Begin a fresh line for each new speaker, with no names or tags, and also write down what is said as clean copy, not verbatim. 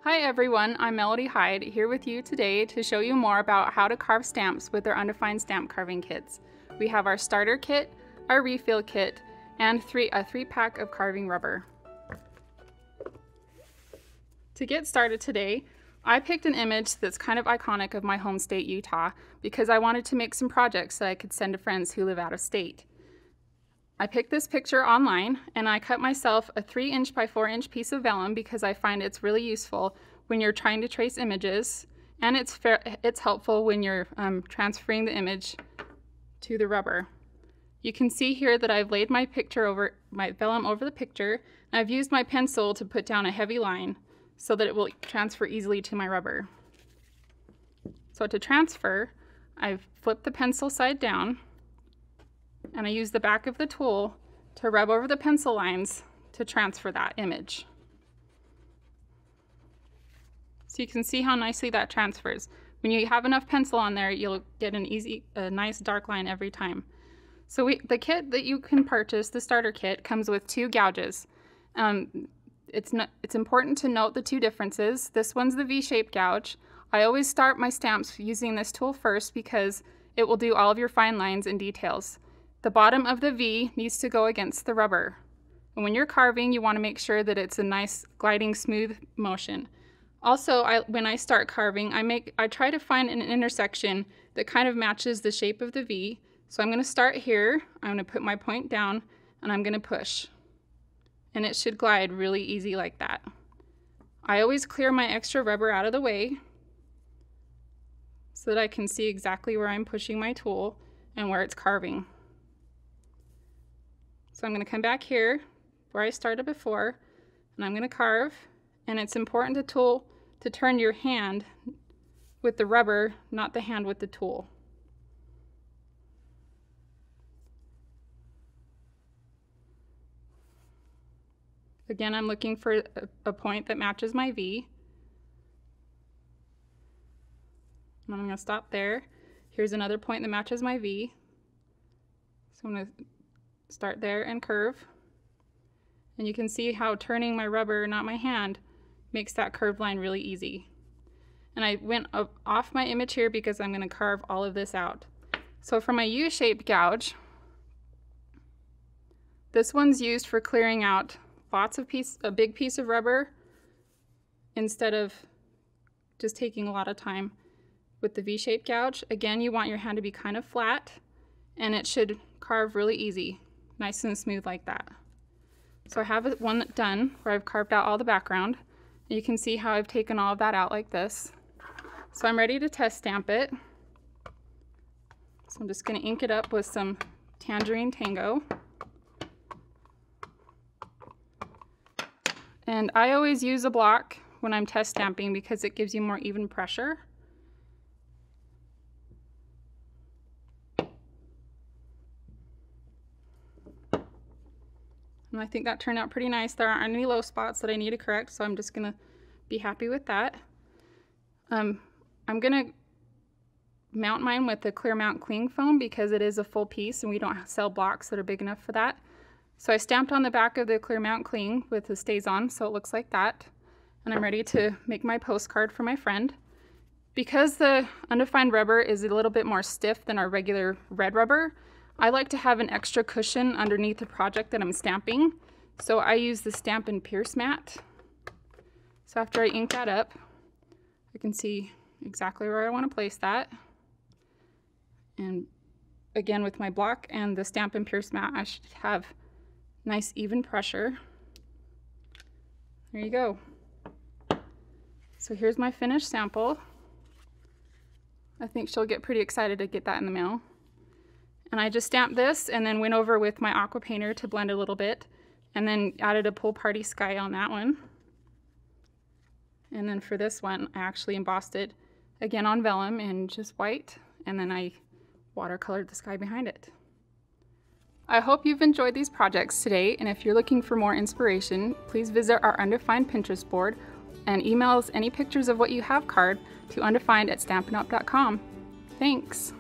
Hi everyone, I'm Melody Hyde here with you today to show you more about how to carve stamps with our Undefined stamp carving kits. We have our starter kit, our refill kit, and a 3-pack of carving rubber. To get started today, I picked an image that's kind of iconic of my home state, Utah, because I wanted to make some projects that I could send to friends who live out of state. I picked this picture online and I cut myself a 3" by 4" piece of vellum because I find it's really useful when you're trying to trace images, and it's helpful when you're transferring the image to the rubber. You can see here that I've laid my vellum over the picture, and I've used my pencil to put down a heavy line so that it will transfer easily to my rubber. So to transfer, I've flipped the pencil side down, and I use the back of the tool to rub over the pencil lines to transfer that image. So you can see how nicely that transfers. When you have enough pencil on there, you'll get a nice dark line every time. So the kit that you can purchase, the starter kit, comes with 2 gouges. It's important to note the 2 differences. This one's the V-shaped gouge. I always start my stamps using this tool first because it will do all of your fine lines and details. The bottom of the V needs to go against the rubber. And when you're carving, you want to make sure that it's a nice gliding, smooth motion. Also, when I start carving, I try to find an intersection that kind of matches the shape of the V. So I'm going to start here, I'm going to put my point down, and I'm going to push. And it should glide really easy like that. I always clear my extra rubber out of the way so that I can see exactly where I'm pushing my tool and where it's carving. So I'm going to come back here where I started before, and I'm going to carve. And it's important to turn your hand with the rubber, not the hand with the tool. Again, I'm looking for a point that matches my V. And I'm going to stop there. Here's another point that matches my V. So I'm going to start there and curve. And you can see how turning my rubber, not my hand, makes that curved line really easy. And I went off my image here because I'm going to carve all of this out. So for my U-shaped gouge, this one's used for clearing out a big piece of rubber instead of just taking a lot of time with the V-shaped gouge. Again, you want your hand to be kind of flat, and it should carve really easy, nice and smooth like that. So I have one done where I've carved out all the background. You can see how I've taken all of that out like this. So I'm ready to test stamp it. So I'm just going to ink it up with some Tangerine Tango. And I always use a block when I'm test stamping because it gives you more even pressure. And I think that turned out pretty nice. There aren't any low spots that I need to correct, so I'm just gonna be happy with that. I'm gonna mount mine with the Clear Mount Cling foam because it is a full piece and we don't sell blocks that are big enough for that. So I stamped on the back of the Clear Mount Cling with the StazOn, so it looks like that. And I'm ready to make my postcard for my friend. Because the Undefined rubber is a little bit more stiff than our regular red rubber, I like to have an extra cushion underneath the project that I'm stamping. So I use the Stampin Pierce mat. So after I ink that up, I can see exactly where I want to place that. And again, with my block and the Stampin Pierce mat, I should have nice even pressure. There you go. So here's my finished sample. I think she'll get pretty excited to get that in the mail. And I just stamped this and then went over with my aqua painter to blend a little bit, and then added a Pool Party Sky on that one. And then for this one, I actually embossed it again on vellum in just white, and then I watercolored the sky behind it. I hope you've enjoyed these projects today, and if you're looking for more inspiration, please visit our Undefined Pinterest board and email us any pictures of what you have carved to undefined@stampinup.com. Thanks!